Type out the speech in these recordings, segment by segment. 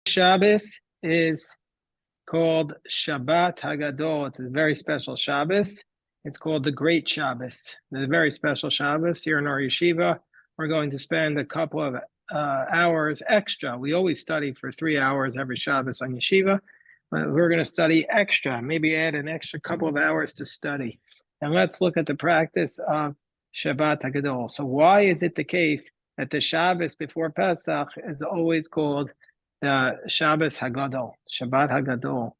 Shabbos is called Shabbat Hagadol. It's a very special Shabbos. It's called the Great Shabbos. It's a very special Shabbos here in our yeshiva. We're going to spend a couple of hours extra. We always study for 3 hours every Shabbos on yeshiva, but we're going to study extra, maybe add an extra couple of hours to study. And let's look at the practice of Shabbat Hagadol. So why is it the case that the Shabbos before Pesach is always called the Shabbos Hagadol, Shabbat Hagadol?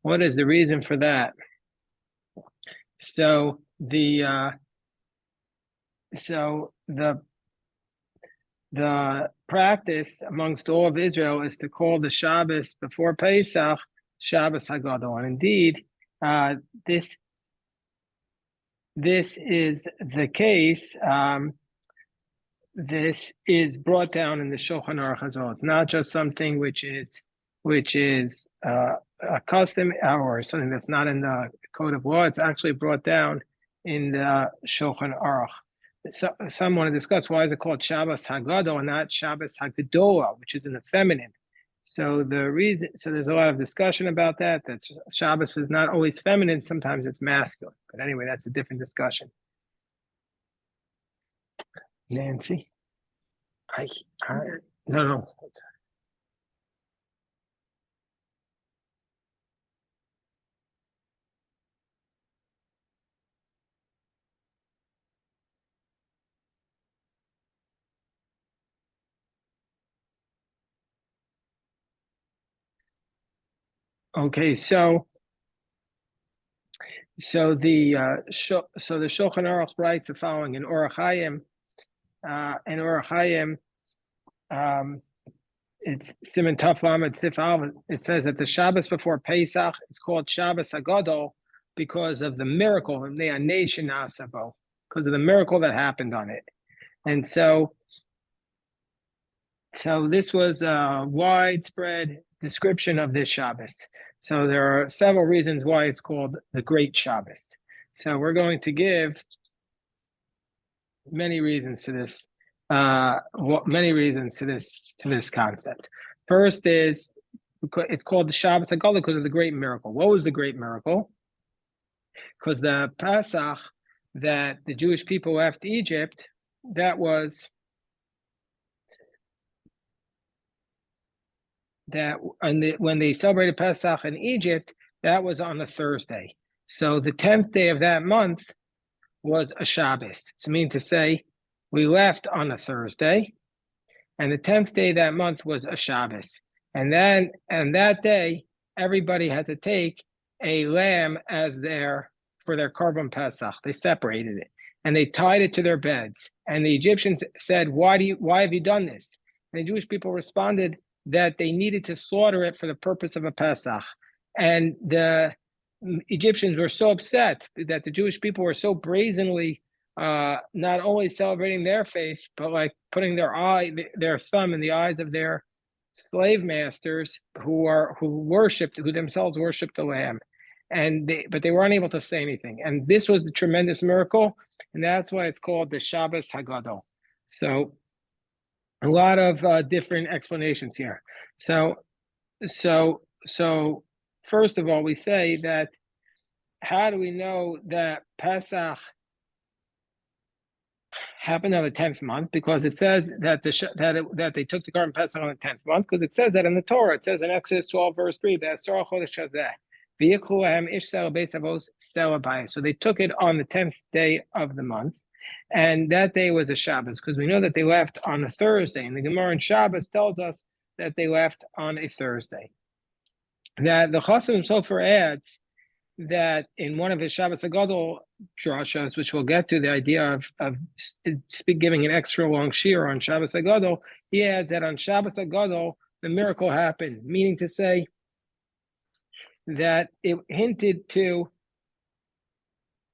What is the reason for that? So the practice amongst all of Israel is to call the Shabbos before Pesach Shabbos Hagadol, and indeed, this is the case. This is brought down in the Shulchan Aruch as well. It's not just something which is a custom or something that's not in the code of law. It's actually brought down in the Shulchan Aruch. So, some want to discuss why is it called Shabbos Hagadol and not Shabbos Hagadola, which is in the feminine. So there's a lot of discussion about that. That Shabbos is not always feminine; sometimes it's masculine. But anyway, that's a different discussion. Nancy, no. Okay, so the Shulchan Aruch writes the following in Orach Hayim. It's Siman Taf Lamed Sif Aleph. It says that the Shabbos before Pesach is called Shabbos Hagadol because of the miracle of the nation Asavo, because of the miracle that happened on it. And so this was a widespread description of this Shabbos. So there are several reasons why it's called the Great Shabbos. So we're going to give many reasons to this. To this concept. First is it's called the Shabbos Hagadol because of the great miracle. What was the great miracle? Because the Pesach that the Jewish people left Egypt, that was when they celebrated Pesach in Egypt, that was on a Thursday. So the 10th day of that month was a Shabbos. So meaning to say, we left on a Thursday, and the 10th day that month was a Shabbos. And that day, everybody had to take a lamb for their Korban Pesach. They separated it, and they tied it to their beds. And the Egyptians said, why have you done this? And the Jewish people responded that they needed to slaughter it for the purpose of a Pesach. And the Egyptians were so upset that the Jewish people were so brazenly not only celebrating their faith, but like putting their thumb in the eyes of their slave masters who themselves worshipped the lamb, but they were unable to say anything. And this was the tremendous miracle, and that's why it's called the Shabbos Hagadol. So a lot of different explanations here. So first of all, we say that how do we know that Pesach happened on the 10th month? Because it says that that they took the Korban Pesach on the 10th month, because it says that in the Torah. It says in Exodus 12 verse 3, so they took it on the 10th day of the month, and that day was a Shabbos, because we know that they left on a Thursday, and the Gemara in Shabbos tells us that they left on a Thursday. That the Chasam Sofer adds that in one of his Shabbos Hagadol drashas, which we'll get to, the idea of giving an extra long shir on Shabbos Hagadol, he adds that on Shabbos Hagadol the miracle happened, meaning to say that it hinted to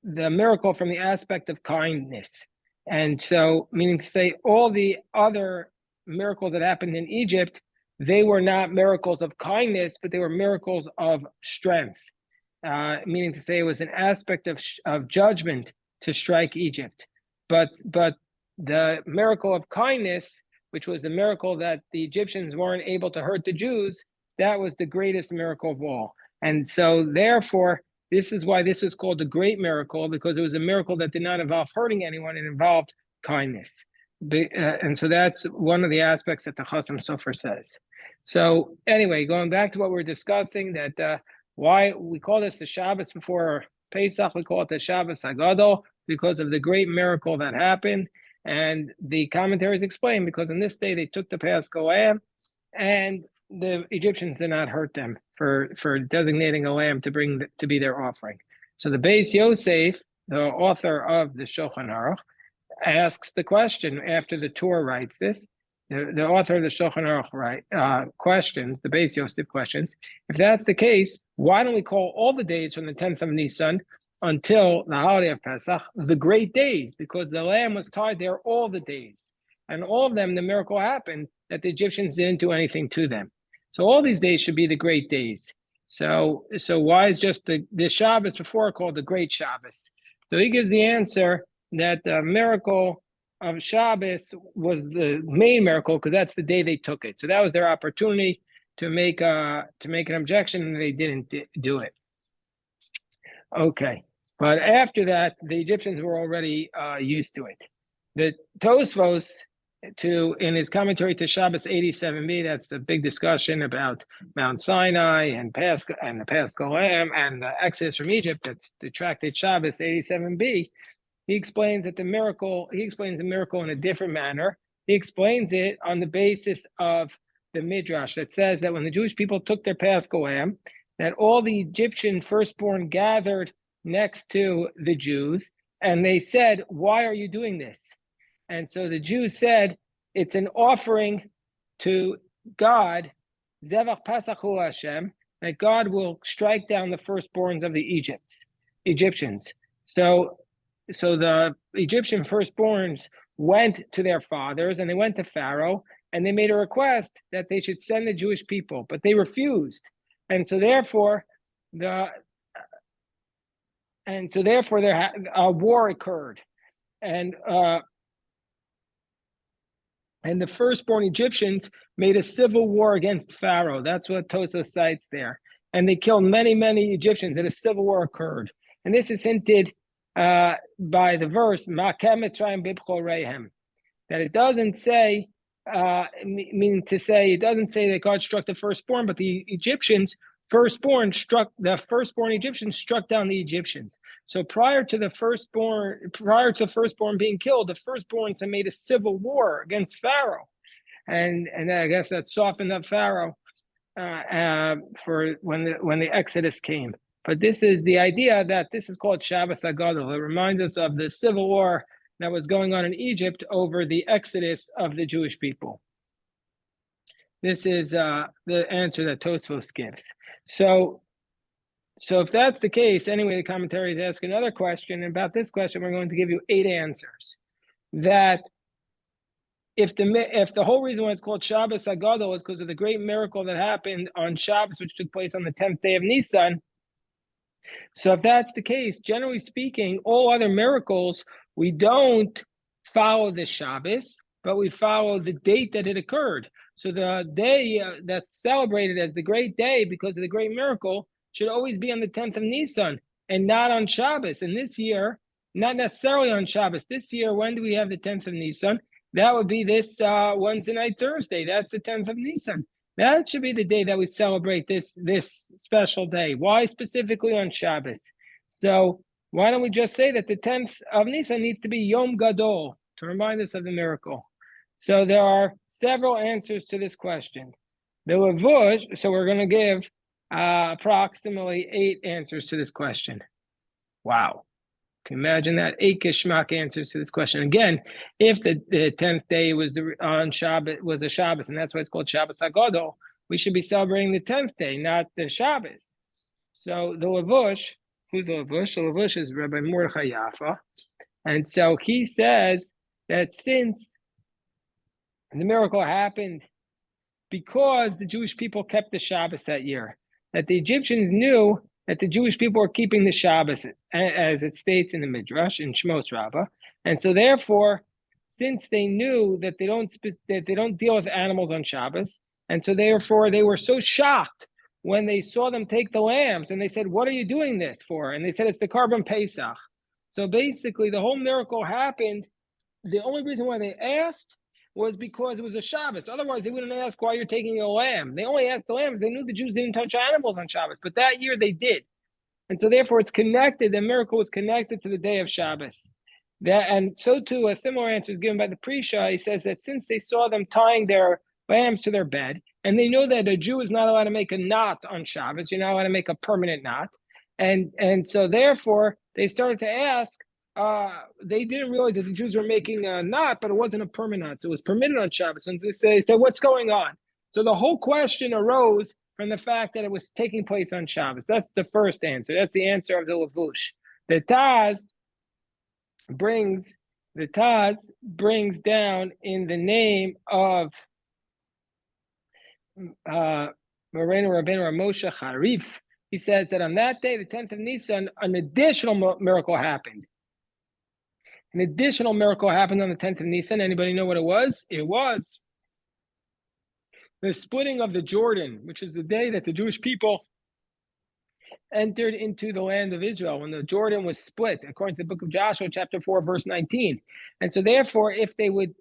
the miracle from the aspect of kindness. And so, meaning to say, all the other miracles that happened in Egypt, they were not miracles of kindness, but they were miracles of strength. Meaning to say it was an aspect of judgment to strike Egypt. But the miracle of kindness, which was the miracle that the Egyptians weren't able to hurt the Jews, that was the greatest miracle of all. And so therefore, this is why this is called the great miracle, because it was a miracle that did not involve hurting anyone, it involved kindness. And so that's one of the aspects that the Chasam Sofer says. So anyway, going back to what we're discussing, that why we call this the Shabbos before Pesach, we call it the Shabbos Hagadol, because of the great miracle that happened. And the commentaries explain, because on this day they took the Paschal lamb, and the Egyptians did not hurt them for designating a lamb to be their offering. So the Beis Yosef, the author of the Shulchan Aruch, asks the question after the Torah writes this. The author of the Shulchan Aruch questions, the Beis Yosef questions, if that's the case, why don't we call all the days from the 10th of Nisan until the holiday of Pesach the great days? Because the lamb was tied there all the days. And all of them, the miracle happened that the Egyptians didn't do anything to them. So all these days should be the great days. So why is just the Shabbos before called the great Shabbos? So he gives the answer that the miracle of Shabbos was the main miracle because that's the day they took it. So that was their opportunity to make an objection, and they didn't do it. Okay, but after that, the Egyptians were already used to it. The Tosfos, in his commentary to Shabbos 87b, that's the big discussion about Mount Sinai and the Paschal Lamb and the Exodus from Egypt. That's the tractate Shabbos 87b. He explains the miracle in a different manner. He explains it on the basis of the Midrash that says that when the Jewish people took their Paschal lamb, that all the Egyptian firstborn gathered next to the Jews, and they said, "Why are you doing this?" And so the Jews said, "It's an offering to God, Zevach Pesach Hu Hashem, that God will strike down the firstborns of the Egyptians." So the Egyptian firstborns went to their fathers, and they went to Pharaoh, and they made a request that they should send the Jewish people, but they refused. And so therefore, a war occurred, and the firstborn Egyptians made a civil war against Pharaoh. That's what Tosfos cites there, and they killed many Egyptians, and a civil war occurred. And this is hinted by the verse Ma'kem Mitzrayim Bibchol Rehem, that it doesn't say, it doesn't say that God struck the firstborn, but the firstborn Egyptians struck down the Egyptians. So prior to the firstborn being killed, the firstborns had made a civil war against Pharaoh, and I guess that softened up Pharaoh for when the Exodus came. But this is the idea that this is called Shabbos Hagadol. It reminds us of the civil war that was going on in Egypt over the exodus of the Jewish people. This is the answer that Tosfos gives. So if that's the case, anyway, the commentaries ask another question. And about this question, we're going to give you 8 answers. That if the whole reason why it's called Shabbos Hagadol is because of the great miracle that happened on Shabbos, which took place on the 10th day of Nisan. So if that's the case, generally speaking, all other miracles, we don't follow the Shabbos, but we follow the date that it occurred. So the day that's celebrated as the great day because of the great miracle should always be on the 10th of Nisan and not on Shabbos. And this year, not necessarily on Shabbos. This year, when do we have the 10th of Nisan? That would be this Wednesday night, Thursday. That's the 10th of Nisan. That should be the day that we celebrate this special day. Why specifically on Shabbos? So why don't we just say that the 10th of Nisan needs to be Yom Gadol to remind us of the miracle? So there are several answers to this question. The Levush, so we're going to give approximately 8 answers to this question. Wow. Can you imagine that? 8 Geschmack answers to this question. Again, if the 10th day was on Shabbos, was a Shabbos, and that's why it's called Shabbos Hagadol, we should be celebrating the 10th day, not the Shabbos. So the Levush, who's the Levush? The Levush is Rabbi Mordechai Yaffa. And so he says that since the miracle happened because the Jewish people kept the Shabbos that year, that the Egyptians knew that the Jewish people were keeping the Shabbos, as it states in the Midrash, in Shmos Rabbah. And so therefore, since they knew that they don't deal with animals on Shabbos, And so therefore they were so shocked when they saw them take the lambs, and they said, "What are you doing this for?" And they said, "It's the Karban Pesach." So basically, the whole miracle happened. The only reason why they asked was because it was a Shabbos. Otherwise, they wouldn't ask why you're taking a lamb. They only asked the lambs. They knew the Jews didn't touch animals on Shabbos, but that year they did. And so therefore it's connected, the miracle was connected to the day of Shabbos. And so too, a similar answer is given by the Prisha. He says that since they saw them tying their lambs to their bed, and they know that a Jew is not allowed to make a knot on Shabbos, you're not allowed to make a permanent knot. And so therefore they started to ask, they didn't realize that the Jews were making a knot, but it wasn't a permanent knot. So it was permitted on Shabbos. And they said, what's going on? So the whole question arose from the fact that it was taking place on Shabbos. That's the first answer. That's the answer of the Levush. The Taz brings down in the name of Moreno Rabbeinu Moshe Harif. He says that on that day, the 10th of Nisan, an additional miracle happened. An additional miracle happened on the 10th of Nisan. Anybody know what it was? It was the splitting of the Jordan, which is the day that the Jewish people entered into the land of Israel, when the Jordan was split, according to the book of Joshua, chapter 4, verse 19. And so therefore, if they would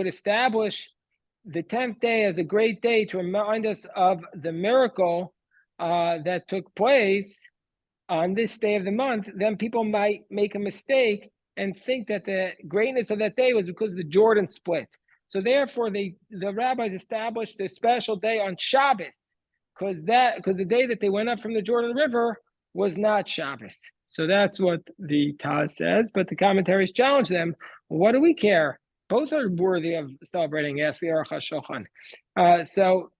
establish the 10th day as a great day to remind us of the miracle that took place on this day of the month, then people might make a mistake and think that the greatness of that day was because the Jordan split. So therefore, the rabbis established a special day on Shabbos, because the day that they went up from the Jordan River was not Shabbos. So that's what the Taz says, but the commentaries challenge them. What do we care? Both are worthy of celebrating. Ask the Aruch HaShulchan. So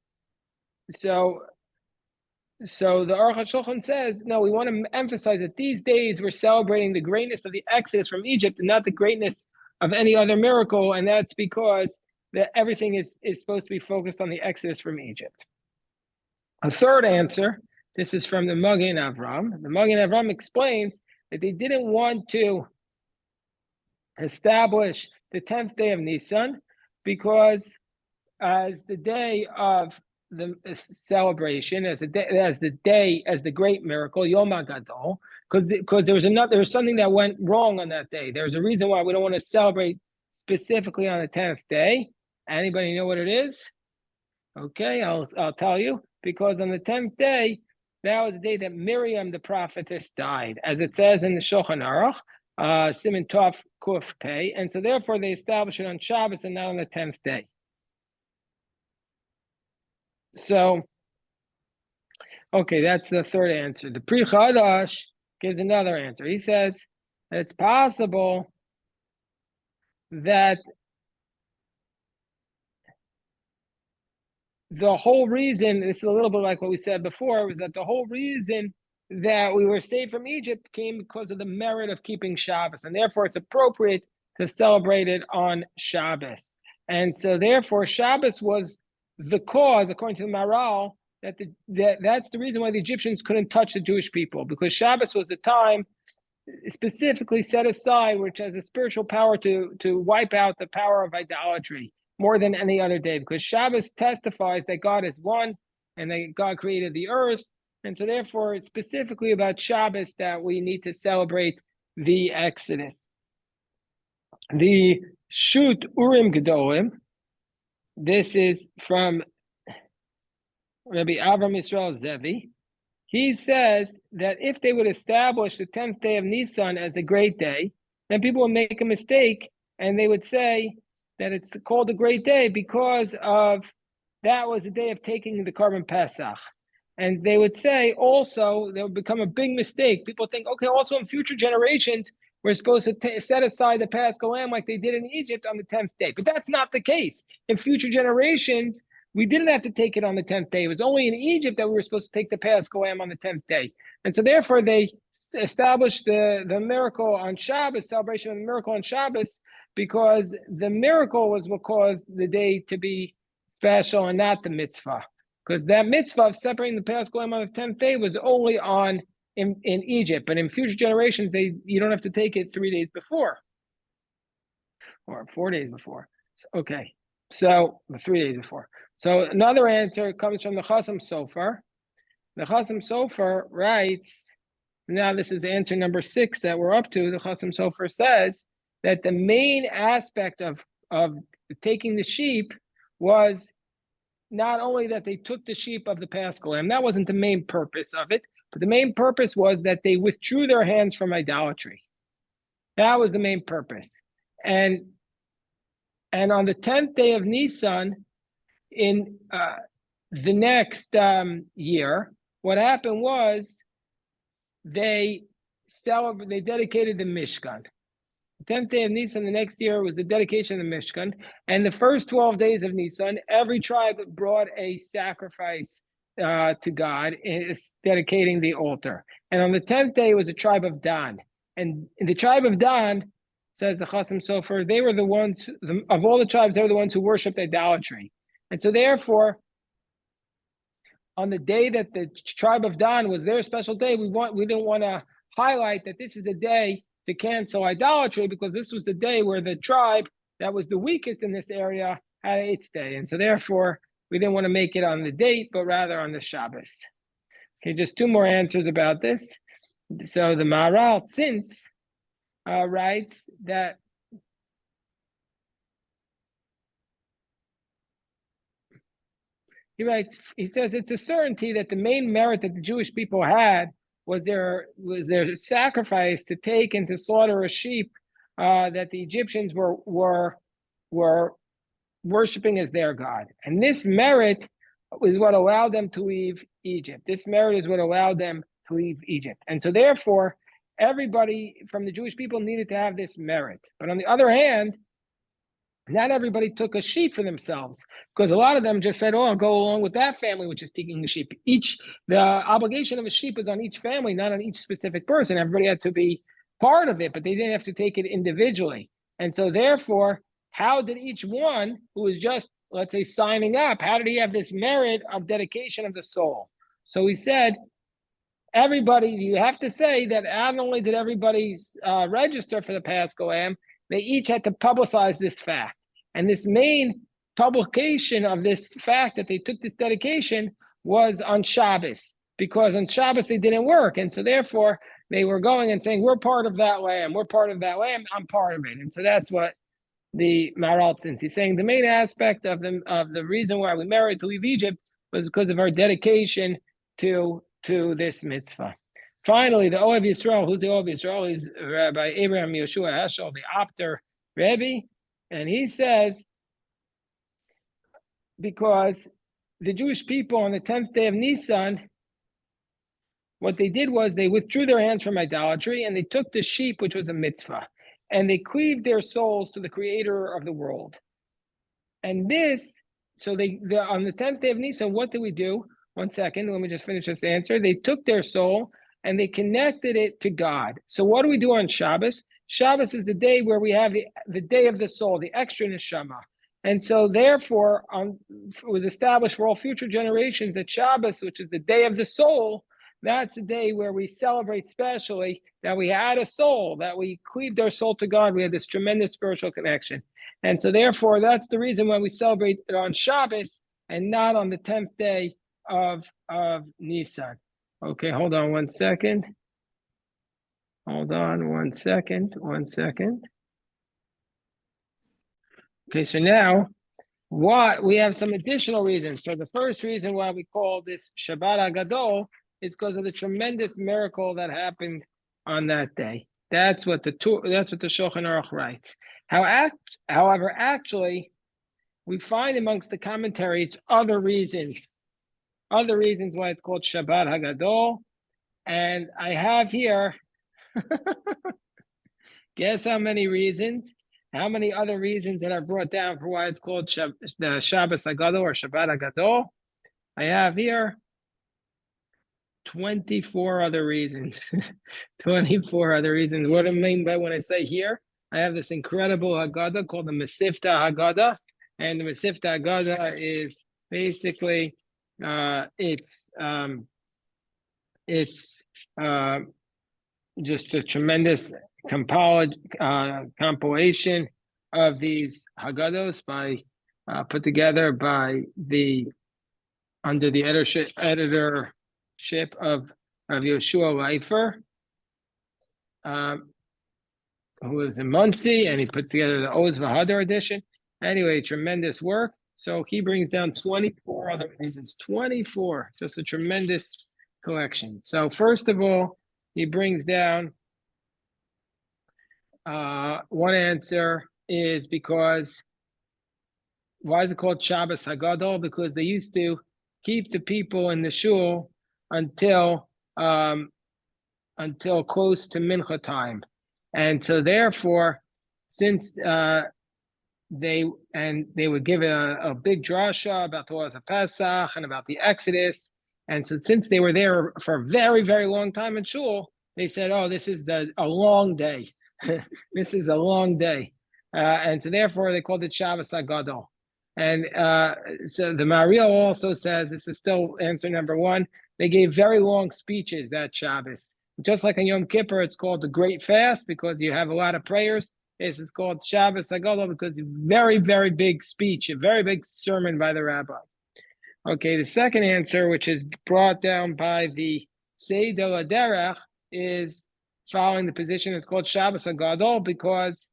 the Aruch HaShulchan says, no, we want to emphasize that these days we're celebrating the greatness of the Exodus from Egypt and not the greatness of any other miracle, and that's because that everything is supposed to be focused on the Exodus from Egypt. A third answer, this is from the Magen Avram. The Magen Avram explains that they didn't want to establish the 10th day of Nisan because as the day of the celebration, as the great miracle, Yom Hagadol, because there was something that went wrong on that day. There's a reason why we don't want to celebrate specifically on the 10th day. Anybody know what it is? Okay, I'll tell you. Because on the 10th day, that was the day that Miriam the prophetess died, as it says in the Shulchan Aruch, Siman Tov Kuf Pei, and so therefore they established it on Shabbos and not on the 10th day. So, okay, that's the third answer. The Pri Chadash gives another answer. He says that it's possible that the whole reason, this is a little bit like what we said before, was that the whole reason that we were saved from Egypt came because of the merit of keeping Shabbos, and therefore it's appropriate to celebrate it on Shabbos. And so therefore Shabbos was the cause, according to the Maral, that's the reason why the Egyptians couldn't touch the Jewish people, because Shabbos was the time specifically set aside, which has a spiritual power to wipe out the power of idolatry more than any other day, because Shabbos testifies that God is one and that God created the earth. And so therefore, it's specifically about Shabbos that we need to celebrate the Exodus. The Shut Urim Gedolim, this is from Rabbi Avram Yisrael Zevi. He says that if they would establish the 10th day of Nisan as a great day, then people would make a mistake and they would say that it's called a great day because of that was the day of taking the Karban Pesach. And they would say also, there would become a big mistake. People think, okay, also in future generations, we're supposed to set aside the Paschal Lamb like they did in Egypt on the 10th day. But that's not the case. In future generations, we didn't have to take it on the 10th day. It was only in Egypt that we were supposed to take the Paschal Lamb on the 10th day. And so therefore, they established the miracle on Shabbos, celebration of the miracle on Shabbos, because the miracle was what caused the day to be special and not the mitzvah. Because that mitzvah of separating the Paschal Lamb on the 10th day was only in Egypt. But in future generations, you don't have to take it 3 days before. Or 4 days before. Okay. So 3 days before. So another answer comes from the Chasam Sofer. The Chasam Sofer writes, now this is answer number 6 that we're up to. The Chasam Sofer says that the main aspect of taking the sheep was not only that they took the sheep of the Paschal Lamb, that wasn't the main purpose of it, but the main purpose was that they withdrew their hands from idolatry. That was the main purpose. And on the 10th day of Nisan, in the next year, what happened was they dedicated the Mishkan. The 10th day of Nisan, the next year, was the dedication of the Mishkan. And the first 12 days of Nisan, every tribe brought a sacrifice to God, dedicating the altar. And on the 10th day, it was the tribe of Dan. And in the tribe of Dan, says the Chasam Sofer, they were the ones, of all the tribes, they were the ones who worshipped idolatry. And so therefore, on the day that the tribe of Dan was their special day, we didn't want to highlight that this is a day to cancel idolatry, because this was the day where the tribe that was the weakest in this area had its day. And so therefore, we didn't want to make it on the date, but rather on the Shabbos. Okay, just 2 more answers about this. So the Maharal Tzintz writes that he says it's a certainty that the main merit that the Jewish people had was their sacrifice to take and to slaughter a sheep that the Egyptians were worshiping as their god. And this merit is what allowed them to leave Egypt. This merit is what allowed them to leave Egypt. And so therefore, everybody from the Jewish people needed to have this merit. But on the other hand, not everybody took a sheep for themselves, because a lot of them just said, oh, I'll go along with that family, which is taking the sheep. The obligation of a sheep is on each family, not on each specific person. Everybody had to be part of it, but they didn't have to take it individually. And so therefore, how did each one who was just, let's say, signing up, how did he have this merit of dedication of the soul? So he said, everybody, you have to say that not only did everybody register for the Paschal Lamb, they each had to publicize this fact. And this main publication of this fact that they took this dedication was on Shabbos, because on Shabbos they didn't work. And so therefore, they were going and saying, we're part of that lamb, we're part of that lamb, I'm part of it. And so that's what the Maharal Tzintz, he's saying the main aspect of the reason why we married to leave Egypt was because of our dedication to this mitzvah. Finally, the Ohev Yisrael, who's the Ohev Yisrael? Is Rabbi Abraham Yeshua Heschel, the Opter Rebbe, and he says, because the Jewish people on the 10th day of Nisan, what they did was they withdrew their hands from idolatry and they took the sheep, which was a mitzvah, and they cleaved their souls to the creator of the world. And this, so they on the 10th day of Nisan, what did we do? 1 second, let me just finish this answer. They took their soul and they connected it to God. So what do we do on Shabbos? Shabbos is the day where we have the day of the soul, the extra neshama. And so therefore, it was established for all future generations that Shabbos, which is the day of the soul, that's the day where we celebrate specially that we had a soul, that we cleaved our soul to God. We had this tremendous spiritual connection. And so therefore, that's the reason why we celebrate it on Shabbos and not on the 10th day of Nisan. Okay, hold on 1 second. Hold on 1 second. Okay, so now we have some additional reasons. So the first reason why we call this Shabbat Hagadol is because of the tremendous miracle that happened on that day. That's what the Shulchan Aruch writes. However, actually, we find amongst the commentaries other reasons why it's called Shabbat Hagadol. And I have here, guess how many reasons? How many other reasons that I brought down for why it's called the Shabbos Hagadol or Shabbat Hagadol? I have here 24 other reasons. 24 other reasons. What do I mean by when I say here? I have this incredible Haggadah called the Mesivta Haggadah. And the Mesivta Haggadah is basically, it's just a tremendous compilation of these Haggadahs by put together by under the editorship of Yeshua Leifer, who is in Muncie, and he puts together the Oz V'Hadar edition. Anyway, tremendous work. So he brings down 24 other reasons. 24, just a tremendous collection. So first of all, he brings down one answer is because, why is it called Shabbos Hagadol? Because they used to keep the people in the shul until close to mincha time, and so therefore, since they would give a big drasha about the laws of Pesach and about the Exodus, and so since they were there for a very, very long time in shul, they said, "Oh, this is a long day. This is a long day," and so therefore they called it Shabbos Hagadol. And so the Mario also says, this is still answer number one, they gave very long speeches that Shabbos. Just like on Yom Kippur, it's called the Great Fast because you have a lot of prayers. This is called Shabbos Hagadol because it's a very, very big speech, a very big sermon by the rabbi. Okay, the second answer, which is brought down by the Seidel Derech, is following the position. It's called Shabbos Hagadol because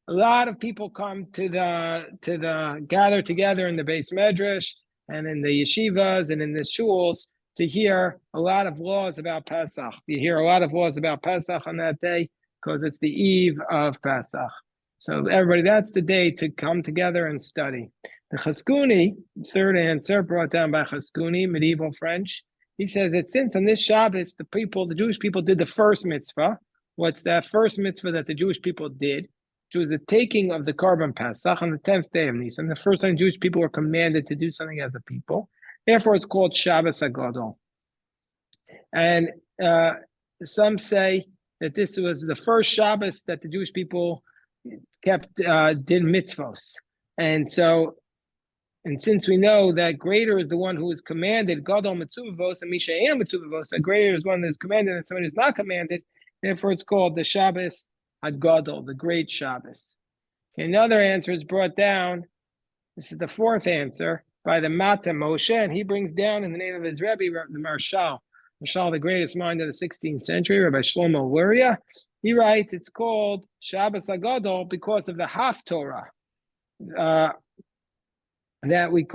a lot of people come to the gather together in the Beis Medrash and in the yeshivas and in the shuls to hear a lot of laws about Pesach. You hear a lot of laws about Pesach on that day because it's the eve of Pesach. So everybody, that's the day to come together and study. The Chazkuni, third answer, brought down by Chazkuni, medieval French. He says that since on this Shabbos, the Jewish people did the first mitzvah. What's that first mitzvah that the Jewish people did? Which was the taking of the Karban Pesach on the 10th day of Nisan. The first time Jewish people were commanded to do something as a people. Therefore, it's called Shabbos Hagadol. And some say that this was the first Shabbos that the Jewish people did mitzvos. And since we know that greater is the one who is commanded, Gadol Mitzuvos, and Misha Ena Mitzuvos, that greater is one that is commanded and someone who is not commanded, therefore it's called the Shabbos Hagadol, the great Shabbos. Okay, another answer is brought down. This is the fourth answer by the Mata Moshe, and he brings down in the name of his Rebbe, the Marshal, the greatest mind of the 16th century, Rabbi Shlomo Luria. He writes, it's called Shabbos Hagadol because of the Haftorah that we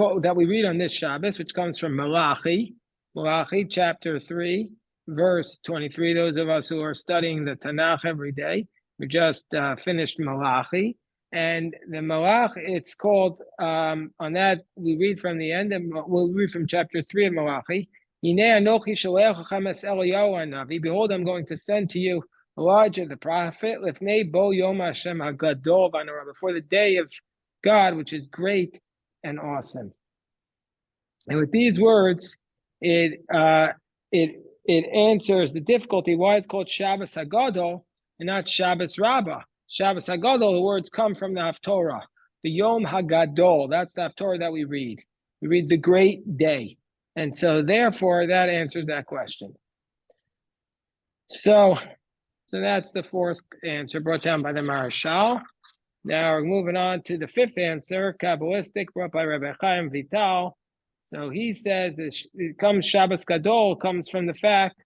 read on this Shabbos, which comes from Malachi chapter 3, verse 23. Those of us who are studying the Tanakh every day, we just finished Malachi, and the Malach, it's called, on that, we read from the end, and we'll read from chapter 3 of Malachi. Behold, I'm going to send to you Elijah the prophet, before the day of God, which is great and awesome. And with these words, it answers the difficulty why it's called Shabbos Hagadol and not Shabbos Rabbah. Shabbos Hagadol, the words come from the Haftorah, the Yom Hagadol. That's the Haftorah that we read. We read the great day. And so therefore, that answers that question. So that's the fourth answer brought down by the Marashal. Now we're moving on to the fifth answer, Kabbalistic, brought by Rabbi Chaim Vital. So he says that it comes Shabbos Gadol comes from the fact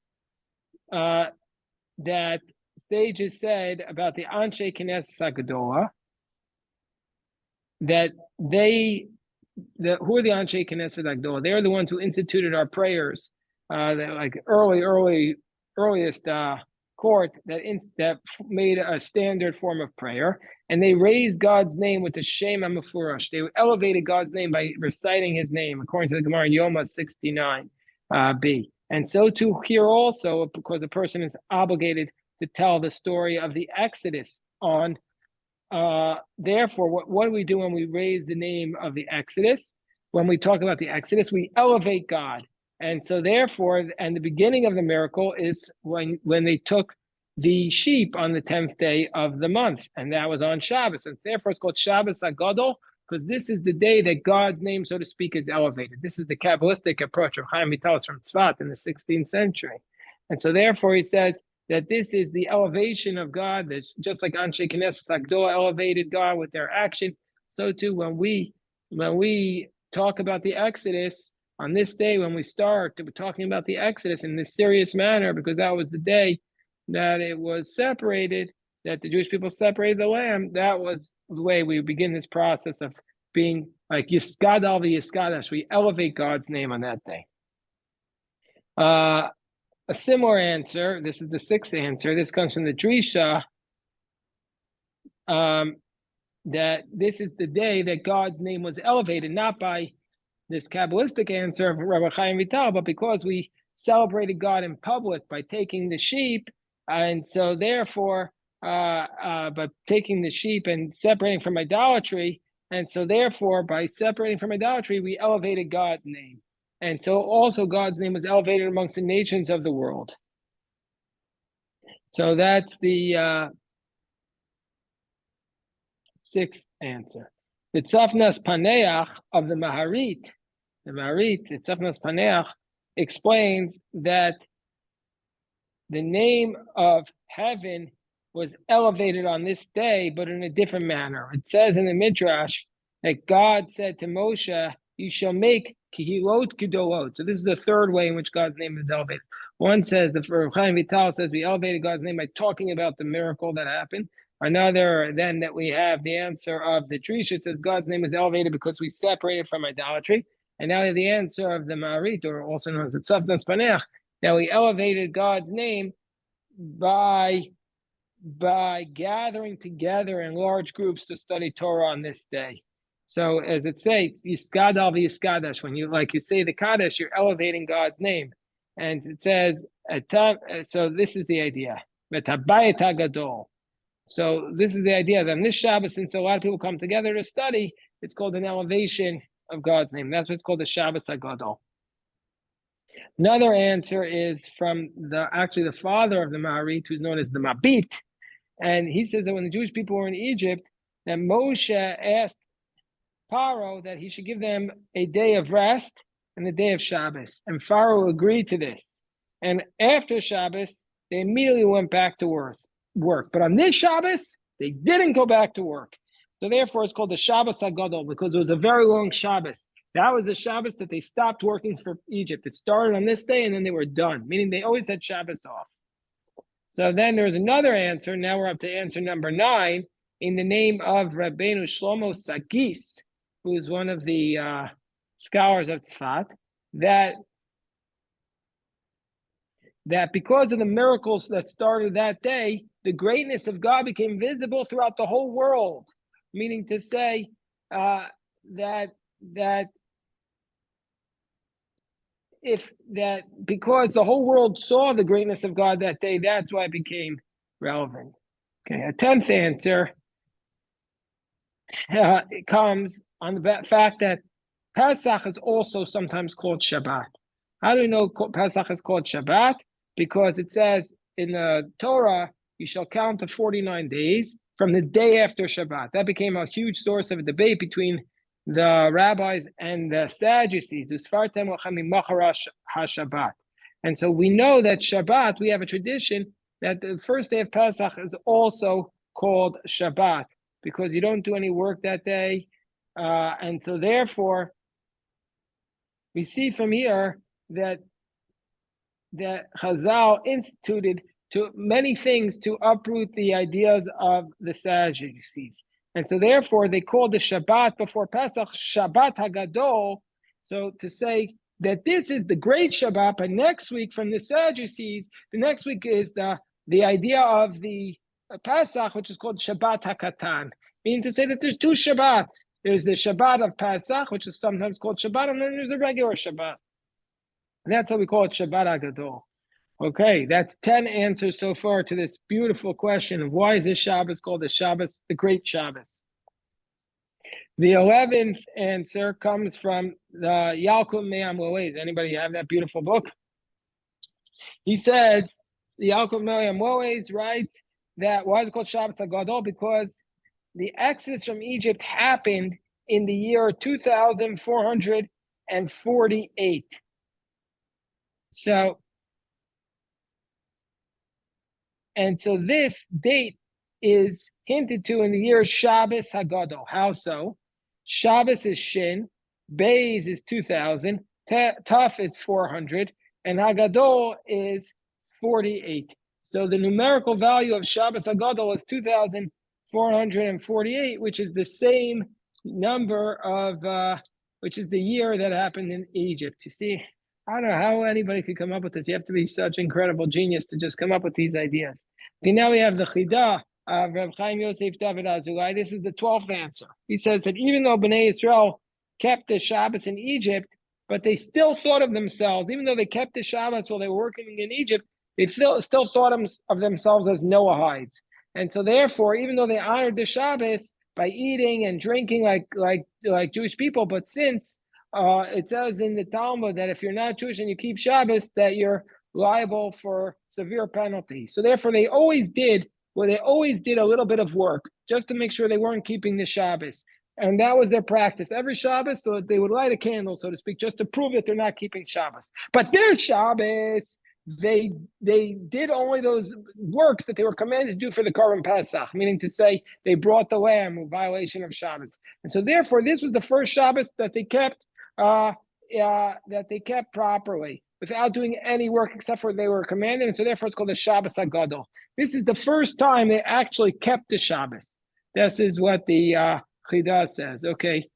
that sages said about the Anshe Knesset Hagadola that who are the Anshe Knesset Hagadola? They're the ones who instituted our prayers, like earliest court that made a standard form of prayer, and they raised God's name with the Shem HaMefurash. They elevated God's name by reciting His name, according to the Gemara in Yoma 69b. And so too here also, because a person is obligated to tell the story of the Exodus on. Therefore, what do we do when we raise the name of the Exodus? When we talk about the Exodus, we elevate God. And so therefore, and the beginning of the miracle is when they took the sheep on the 10th day of the month, and that was on Shabbos. And therefore, it's called Shabbos Hagadol, because this is the day that God's name, so to speak, is elevated. This is the Kabbalistic approach of Chaim Vital from Tzfat in the 16th century. And so therefore, he says that this is the elevation of God, that just like Anshe Knesset Hagadola elevated God with their action, so too when we when we talk about the Exodus, on this day when we start, we're talking about the Exodus in this serious manner, because that was the day that it was separated, that the Jewish people separated the lamb. That was the way we begin this process of being like Yiskadal v'Yiskadash. We elevate God's name on that day. A similar answer, this is the sixth answer, this comes from the Drisha, that this is the day that God's name was elevated, not by this Kabbalistic answer of Rabbi Chaim Vital, but because we celebrated God in public by taking the sheep, and so therefore, by taking the sheep and separating from idolatry, and so therefore, by separating from idolatry, we elevated God's name. And so also God's name was elevated amongst the nations of the world. So that's the sixth answer. The Tzafnas Paneach of the Maharit, the Tzafnas Paneach, explains that the name of heaven was elevated on this day, but in a different manner. It says in the Midrash that God said to Moshe, you shall make Kihilot Gedolot. So this is the third way in which God's name is elevated. One says, the Chaim Vital says we elevated God's name by talking about the miracle that happened. Another, then, that we have the answer of the Drisha, says God's name is elevated because we separated from idolatry. And now we have the answer of the Marit, or also known as the Tzafnas Paneach, that we elevated God's name by gathering together in large groups to study Torah on this day. So as it says, Yiskadal v'Yiskadash, when you say the Kaddish, you're elevating God's name. And it says, so this is the idea. Hagadol. So this is the idea that on this Shabbos, since a lot of people come together to study, it's called an elevation of God's name. That's what's called the Shabbos Hagadol. Another answer is from the father of the Maharit, who's known as the Mabit. And he says that when the Jewish people were in Egypt, that Moshe asked Pharaoh that he should give them a day of rest and a day of Shabbos. And Pharaoh agreed to this. And after Shabbos, they immediately went back to work. But on this Shabbos, they didn't go back to work. So therefore, it's called the Shabbos Hagadol, because it was a very long Shabbos. That was the Shabbos that they stopped working for Egypt. It started on this day, and then they were done, meaning they always had Shabbos off. So then there's another answer. Now we're up to answer number 9, in the name of Rabbeinu Shlomo Sagis, who is one of the scholars of Tzfat, that because of the miracles that started that day, the greatness of God became visible throughout the whole world. Meaning to say that because the whole world saw the greatness of God that day, that's why it became relevant. Okay, a 10th answer it comes on the fact that Pesach is also sometimes called Shabbat. How do we know Pesach is called Shabbat? Because it says in the Torah, you shall count to 49 days from the day after Shabbat. That became a huge source of debate between the rabbis and the Sadducees. And so we know that Shabbat, we have a tradition that the first day of Pesach is also called Shabbat, because you don't do any work that day. And so therefore, we see from here that Chazal instituted to many things to uproot the ideas of the Sadducees. And so therefore, they called the Shabbat before Pesach Shabbat Hagadol. So to say that this is the great Shabbat, but next week from the Sadducees, the next week is the idea of the Pesach, which is called Shabbat HaKatan, meaning to say that there's two Shabbats. There's the Shabbat of Pesach, which is sometimes called Shabbat, and then there's the regular Shabbat. And that's how we call it Shabbat Hagadol. Okay, that's 10 answers so far to this beautiful question of why is this Shabbos called the Shabbos, the Great Shabbos. The 11th answer comes from the Yalkut Me'am Lo'ez. Anybody have that beautiful book? He says, the Yalkut Me'am Lo'ez writes that why is it called Shabbos Hagadol? Because the exodus from Egypt happened in the year 2448. So this date is hinted to in the year Shabbos Hagadol. How so? Shabbos is Shin, Beis is 2,000, Taf is 400, and Hagadol is 48. So the numerical value of Shabbos Hagadol is 2,448, which is the same number of, which is the year that happened in Egypt. You see, I don't know how anybody could come up with this. You have to be such incredible genius to just come up with these ideas. Okay, now we have the Chidah of Reb Chaim Yosef David Azulai. This is the 12th answer. He says that even though Bnei Yisrael kept the Shabbos in Egypt, but they still thought of themselves, even though they kept the Shabbos while they were working in Egypt, they still thought of themselves as Noahides. And so therefore, even though they honored the Shabbos by eating and drinking like Jewish people, but since it says in the Talmud that if you're not Jewish and you keep Shabbos, that you're liable for severe penalty. So therefore, they always did a little bit of work just to make sure they weren't keeping the Shabbos. And that was their practice. Every Shabbos, so they would light a candle, so to speak, just to prove that they're not keeping Shabbos. But their Shabbos, they did only those works that they were commanded to do for the Korban Pesach, meaning to say they brought the lamb in violation of Shabbos. And so therefore, this was the first Shabbos that they kept properly without doing any work except for they were commanded. And so therefore, it's called the Shabbos Hagadol. This is the first time they actually kept the Shabbos. This is what the Chidah says. Okay.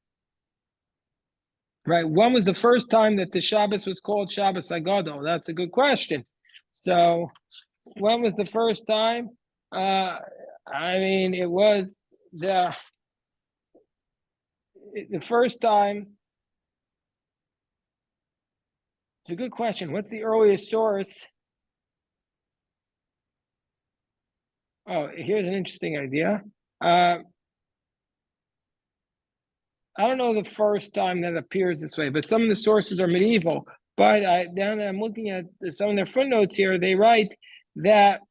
Right. When was the first time that the Shabbos was called Shabbos Hagadol? That's a good question. So when was the first time? It was the first time. It's a good question. What's the earliest source? Oh, here's an interesting idea. I don't know the first time that appears this way, but some of the sources are medieval. But now that I'm looking at some of their footnotes here, they write that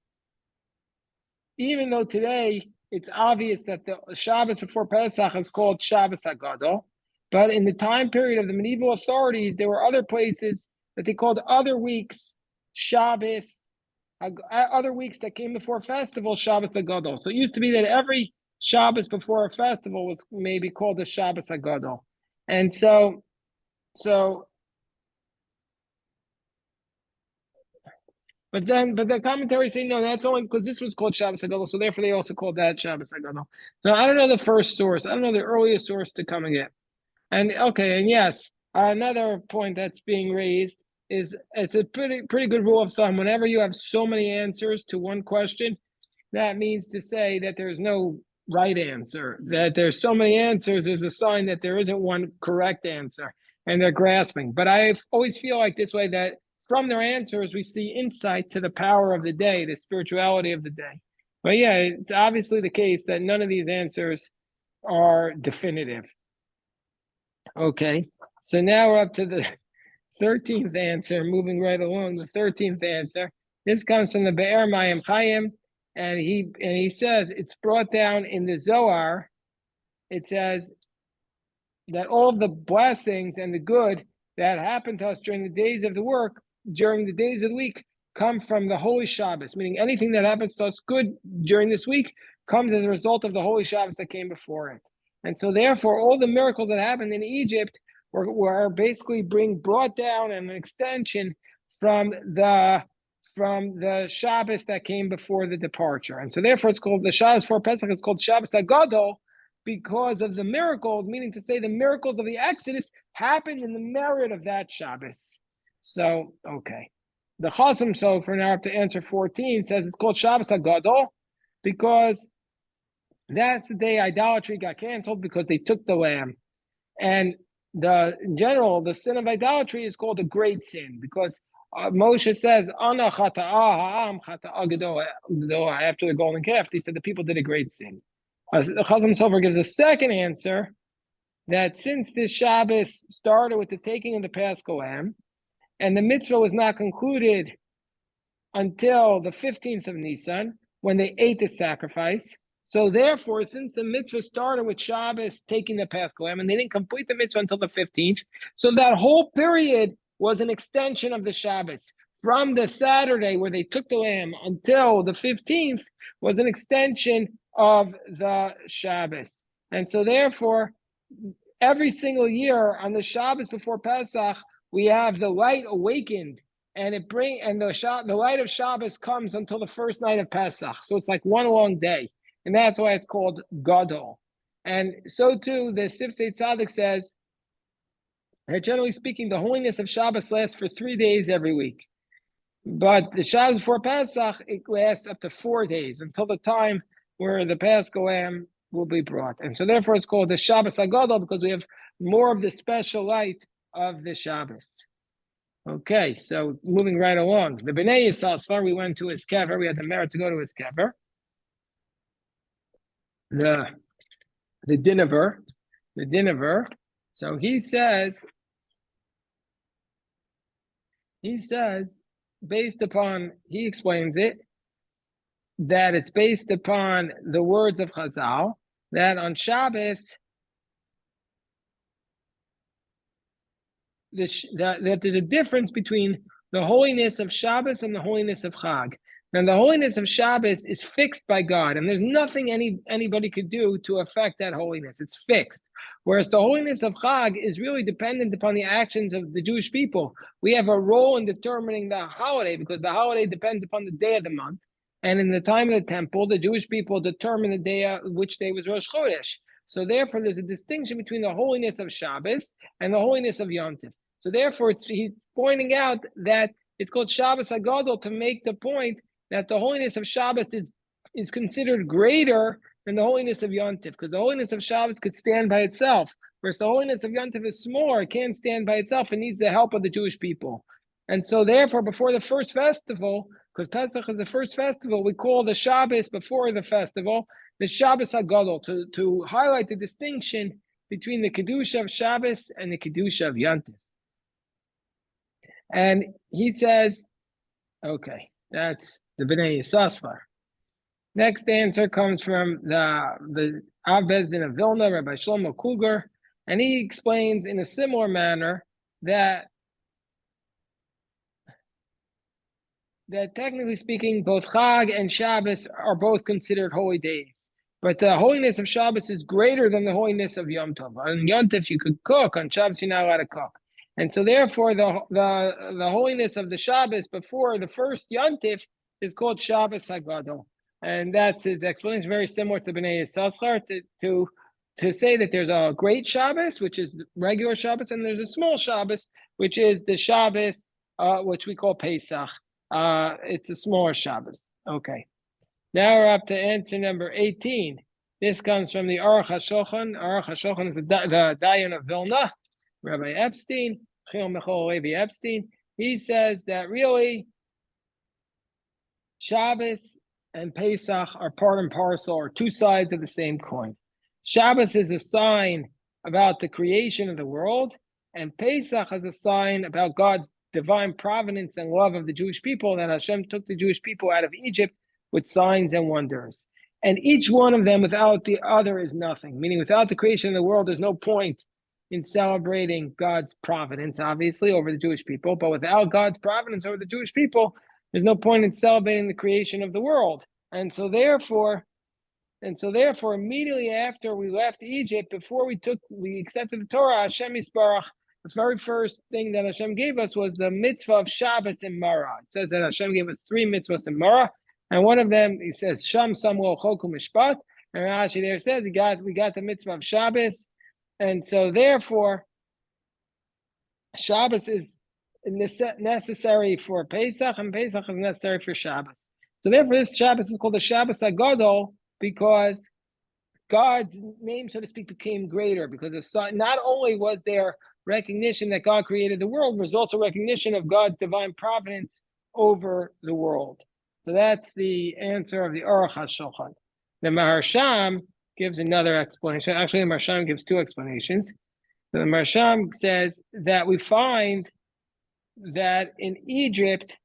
even though today it's obvious that the Shabbos before Pesach is called Shabbos Hagadol, but in the time period of the medieval authorities, there were other places that they called other weeks Shabbos, other weeks that came before festival Shabbos Hagadol. So it used to be that every Shabbos before a festival was maybe called a Shabbos Hagadol. And so but the commentaries say no, that's only because this was called Shabbos Hagadol, so therefore they also called that Shabbos Hagadol. So I don't know the first source. I don't know the earliest source to come again. And okay, and yes, another point that's being raised is it's a pretty good rule of thumb. Whenever you have so many answers to one question, that means to say that there's no right answer. That there's so many answers is a sign that there isn't one correct answer, and they're grasping. But I always feel like this way, that from their answers we see insight to the power of the day, the spirituality of the day. But yeah, it's obviously the case that none of these answers are definitive. Okay, so now we're up to the 13th answer, moving right along. The 13th answer. This comes from the Be'er Mayim Chaim, and he says it's brought down in the Zohar. It says that all of the blessings and the good that happen to us during the days of the work, during the days of the week, come from the Holy Shabbos, meaning anything that happens to us good during this week comes as a result of the Holy Shabbos that came before it. And so therefore, all the miracles that happened in Egypt were basically brought down an extension from the Shabbos that came before the departure. And so therefore it's called the Shabbos for Pesach, it's called Shabbos Hagadol, because of the miracles, meaning to say the miracles of the Exodus happened in the merit of that Shabbos. So, okay. The Chasam Sofer, now up to answer 14, says it's called Shabbos Hagadol because that's the day idolatry got canceled because they took the lamb. And in general, the sin of idolatry is called a great sin because Moshe says, Ana chata'a ha'am chata'a gedolah, after the golden calf. He said the people did a great sin. Chazam Sofer gives a second answer that since this Shabbos started with the taking of the Paschal lamb, and the mitzvah was not concluded until the 15th of Nisan, when they ate the sacrifice. So therefore, since the mitzvah started with Shabbos taking the Paschal lamb, and they didn't complete the mitzvah until the 15th, so that whole period was an extension of the Shabbos. From the Saturday where they took the lamb until the 15th was an extension of the Shabbos. And so therefore, every single year on the Shabbos before Pesach, we have the light awakened, and the light of Shabbos comes until the first night of Pesach. So it's like one long day, and that's why it's called Gadol. And so too, the Sifsei Tzaddik says that generally speaking, the holiness of Shabbos lasts for 3 days every week. But the Shabbos before Pesach, it lasts up to 4 days until the time where the Paschal Lamb will be brought. And so therefore it's called the Shabbos Hagadol, because we have more of the special light of the Shabbos. Okay, so moving right along. The Bnei Yissaschar, we went to his kever. We had the merit to go to his kever. The Dinaver. So he says, he explains it, that it's based upon the words of Chazal, that on Shabbos, that there's a difference between the holiness of Shabbos and the holiness of Chag. And the holiness of Shabbos is fixed by God, and there's nothing anybody could do to affect that holiness. It's fixed. Whereas the holiness of Chag is really dependent upon the actions of the Jewish people. We have a role in determining the holiday, because the holiday depends upon the day of the month. And in the time of the temple, the Jewish people determined the day, which day was Rosh Chodesh. So therefore, there's a distinction between the holiness of Shabbos and the holiness of Yom Tov. So therefore, he's pointing out that it's called Shabbos Hagadol to make the point that the holiness of Shabbos is considered greater than the holiness of Yom Tov, because the holiness of Shabbos could stand by itself, whereas the holiness of Yom Tov is smaller, it can't stand by itself, it needs the help of the Jewish people. And so therefore, before the first festival, because Pesach is the first festival, we call the Shabbos before the festival the Shabbos Hagadol, to highlight the distinction between the Kedusha of Shabbos and the Kedusha of Yom Tov. And he says, okay, that's the Bnei Yissaschar. Next answer comes from the Av Bezdin of Vilna, Rabbi Shlomo Kluger, and he explains in a similar manner that technically speaking, both Chag and Shabbos are both considered holy days. But the holiness of Shabbos is greater than the holiness of Yom Tov. On Yom Tov you could cook, on Shabbos you're not allowed to cook. And so therefore the holiness of the Shabbos before the first Yom Tov is called Shabbos Hagadol. And that's his explanation, very similar to Bnei Yissaschar, to say that there's a great Shabbos, which is regular Shabbos, and there's a small Shabbos, which is the Shabbos, which we call Pesach. It's a smaller Shabbos. Okay. Now we're up to answer number 18. This comes from the Aruch HaShulchan. Aruch HaShulchan is the Dayan of Vilna, Rabbi Epstein, Chil Michal Levi Epstein. He says that really Shabbos and Pesach are part and parcel, or two sides of the same coin. Shabbos is a sign about the creation of the world, and Pesach is a sign about God's divine providence and love of the Jewish people, that Hashem took the Jewish people out of Egypt with signs and wonders. And each one of them without the other is nothing, meaning without the creation of the world, there's no point in celebrating God's providence, obviously, over the Jewish people. But without God's providence over the Jewish people, there's no point in celebrating the creation of the world. And so therefore, immediately after we left Egypt, before we accepted the Torah, Hashem Yisbarach, the very first thing that Hashem gave us was the mitzvah of Shabbos in Marah. It says that Hashem gave us 3 mitzvahs in Marah, and one of them, he says, Sham Samuel Choku Mishpat, and Rashi there says we got the mitzvah of Shabbos, and so therefore Shabbos is necessary for Pesach, and Pesach is necessary for Shabbos. So therefore this Shabbos is called the Shabbos Hagadol, because God's name, so to speak, became greater, because not only was there recognition that God created the world, there's also recognition of God's divine providence over the world. So that's the answer of the Aruch HaShulchan. The Maharsham gives another explanation. Actually, the Maharsham gives 2 explanations. So the Maharsham says that we find that in Egypt,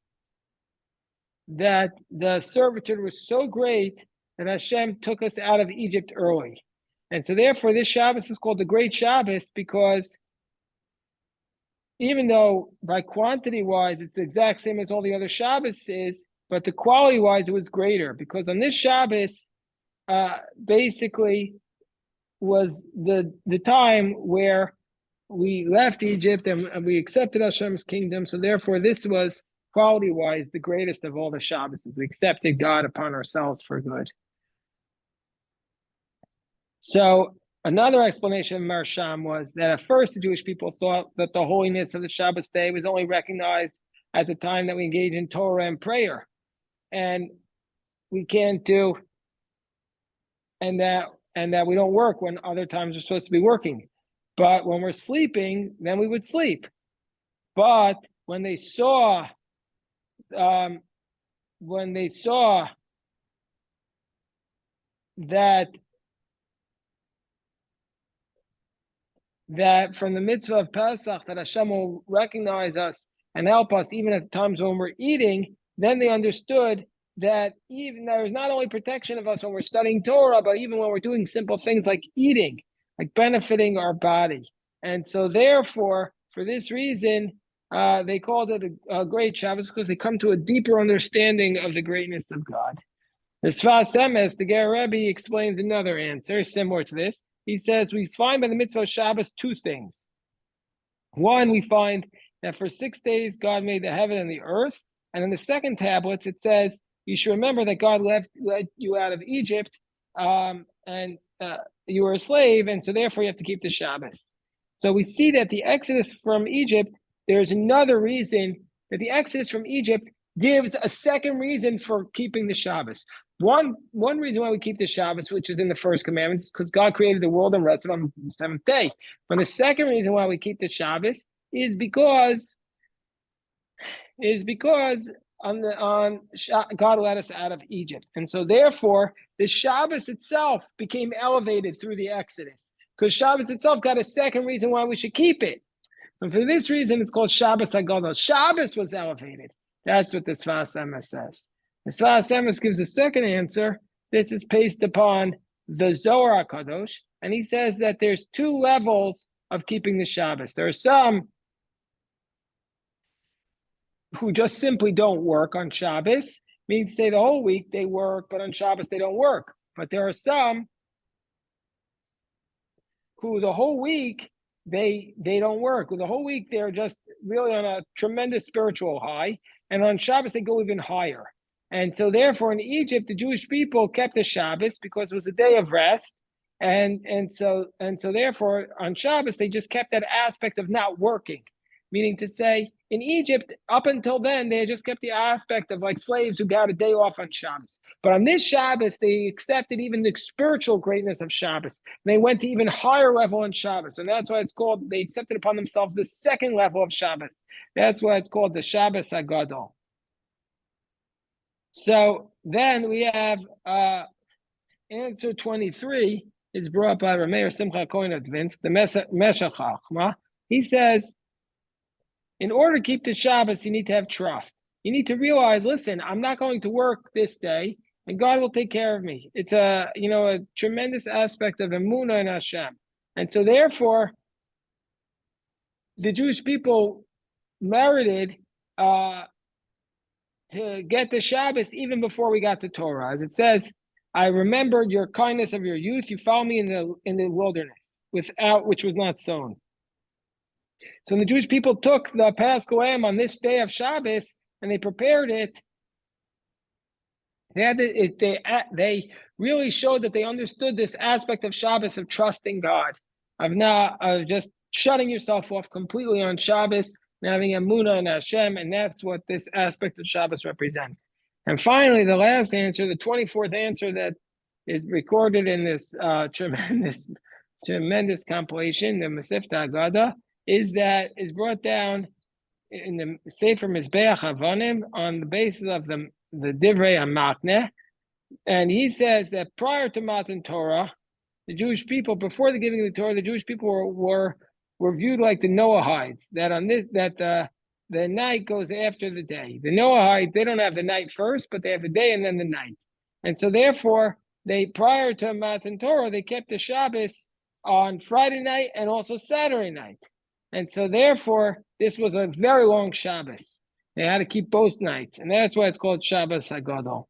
that the servitude was so great that Hashem took us out of Egypt early. And so therefore this Shabbos is called the Great Shabbos, because even though by quantity-wise it's the exact same as all the other Shabbos, but the quality-wise it was greater, because on this Shabbos, basically the time where we left Egypt and we accepted Hashem's kingdom. So therefore, this was quality-wise the greatest of all the Shabbos. We accepted God upon ourselves for good. So another explanation of Marsham was that at first the Jewish people thought that the holiness of the Shabbos day was only recognized at the time that we engage in Torah and prayer, and we can't do, and that we don't work when other times we're supposed to be working. But when we're sleeping, then we would sleep. But when they saw that from the mitzvah of Pesach, that Hashem will recognize us and help us even at the times when we're eating, then they understood that even there's not only protection of us when we're studying Torah, but even when we're doing simple things like eating, like benefiting our body. And so therefore, for this reason, they called it a great Shabbos, because they come to a deeper understanding of the greatness of God. The Sfas Emes, the Ger Rebbe, explains another answer similar to this. He says, we find by the mitzvah of Shabbos two things. One, we find that for 6 days God made the heaven and the earth. And in the second tablets, it says, you should remember that God led you out of Egypt, and you were a slave, and so therefore you have to keep the Shabbos. So we see that the Exodus from Egypt, there's another reason that the Exodus from Egypt gives a second reason for keeping the Shabbos. One reason why we keep the Shabbos, which is in the first commandment, is because God created the world and rested on the seventh day. But the second reason why we keep the Shabbos is because God let us out of Egypt. And so therefore, the Shabbos itself became elevated through the Exodus, because Shabbos itself got a second reason why we should keep it. And for this reason, it's called Shabbos Hagadol. Shabbos was elevated. That's what the Sfas Emes says. The Sfas Emes gives a second answer. This is based upon the Zohar HaKadosh, and he says that there's two levels of keeping the Shabbos. There are some who just simply don't work on Shabbos, meaning to say the whole week they work, but on Shabbos they don't work. But there are some who the whole week they don't work. The whole week they're just really on a tremendous spiritual high, and on Shabbos they go even higher. And so therefore in Egypt, the Jewish people kept the Shabbos because it was a day of rest. And so therefore on Shabbos they just kept that aspect of not working. Meaning to say, in Egypt, up until then, they just kept the aspect of like slaves who got a day off on Shabbos. But on this Shabbos, they accepted even the spiritual greatness of Shabbos. And they went to even higher level on Shabbos. And that's why it's called, they accepted upon themselves the second level of Shabbos. That's why it's called the Shabbos Hagadol. So then we have answer 23 is brought by Rameir Simcha Cohen of Dvinsk, the Meshach Chachma. He says, in order to keep the Shabbos, you need to have trust. You need to realize, listen, I'm not going to work this day, and God will take care of me. It's a tremendous aspect of Emunah in Hashem. And so therefore, the Jewish people merited to get the Shabbos even before we got the Torah. As it says, I remembered your kindness of your youth. You found me in the wilderness, which was not sown. So when the Jewish people took the Paschal Lamb on this day of Shabbos and they prepared it, they really showed that they understood this aspect of Shabbos of trusting God, of just shutting yourself off completely on Shabbos and having Emunah in Hashem, and that's what this aspect of Shabbos represents. And finally, the last answer, the 24th answer that is recorded in this tremendous compilation, the Masifta Agada, is brought down in the Sefer Mizbeach Avonim on the basis of the Divrei HaMatneh, and he says that prior to Matan Torah, the Jewish people, before the giving of the Torah, the Jewish people were viewed like the Noahides, that the night goes after the day. The Noahides, they don't have the night first, but they have the day and then the night. And so therefore, prior to Matan Torah, they kept the Shabbos on Friday night and also Saturday night. And so therefore, this was a very long Shabbos. They had to keep both nights. And that's why it's called Shabbos Hagadol.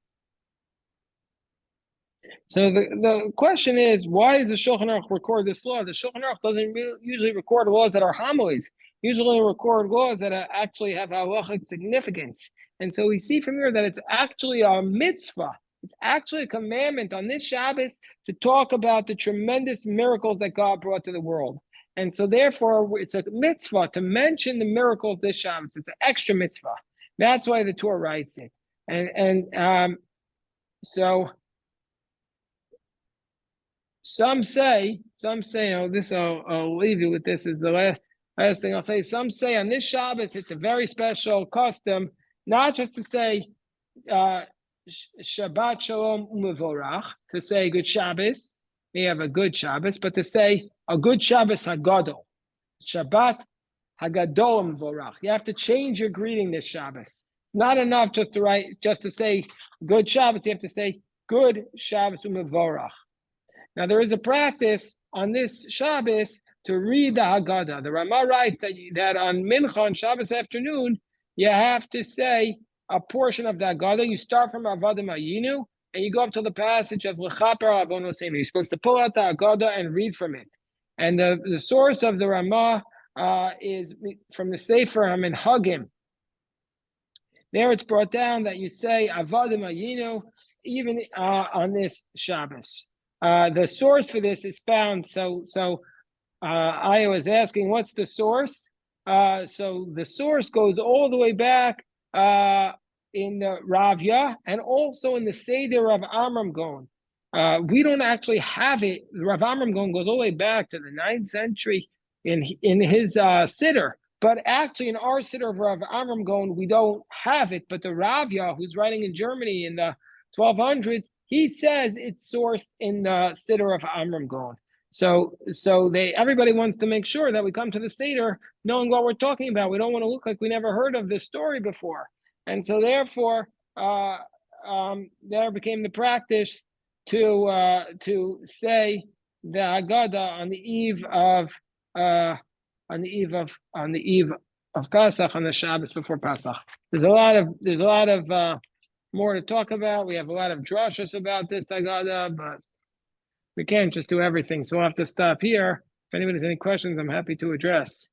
So the question is, why does the Shulchan Aruch record this law? The Shulchan Aruch doesn't usually record laws that are homilies. Usually record laws that actually have halachic significance. And so we see from here that it's actually a mitzvah. It's actually a commandment on this Shabbos to talk about the tremendous miracles that God brought to the world. And so therefore, it's a mitzvah to mention the miracles this Shabbos. It's an extra mitzvah. That's why the Torah writes it. So some say, this I'll leave you with this is the last thing I'll say. Some say on this Shabbos, it's a very special custom, not just to say Shabbat Shalom Umevorach, to say good Shabbos, we have a good Shabbos, but to say a good Shabbos Hagadol, Shabbat Hagadol Umevorach. You have to change your greeting this Shabbos. Not enough just to say good Shabbos, you have to say good Shabbos Umevorach. Now, there is a practice on this Shabbos to read the Haggadah. The Ramah writes that on Mincha, on Shabbos afternoon, you have to say a portion of the Haggadah. You start from Avadim Ayinu, and you go up to the passage of L'chaper Avonosenu. You're supposed to pull out the Haggadah and read from it. And the source of the Ramah is from the Sefer HaMinhagim. There it's brought down that you say Avadim Ayinu even on this Shabbos. The source for this is found. I was asking, what's the source? So the source goes all the way back in the Ravya and also in the Seder of Amram Gon. We don't actually have it. Rav Amram Gon goes all the way back to the 9th century in his Siddur. But actually, in our Siddur of Rav Amram Gon, we don't have it. But the Ravya, who's writing in Germany in the 1200s, he says it's sourced in the Siddur of Amram Gon. So everybody wants to make sure that we come to the Seder knowing what we're talking about. We don't want to look like we never heard of this story before. And so therefore, there became the practice to say the Haggadah on the eve of Pesach, on the Shabbos before Pesach. There's a lot of more to talk about. We have a lot of drashas about this Haggadah, but we can't just do everything. So we'll have to stop here. If anybody has any questions, I'm happy to address.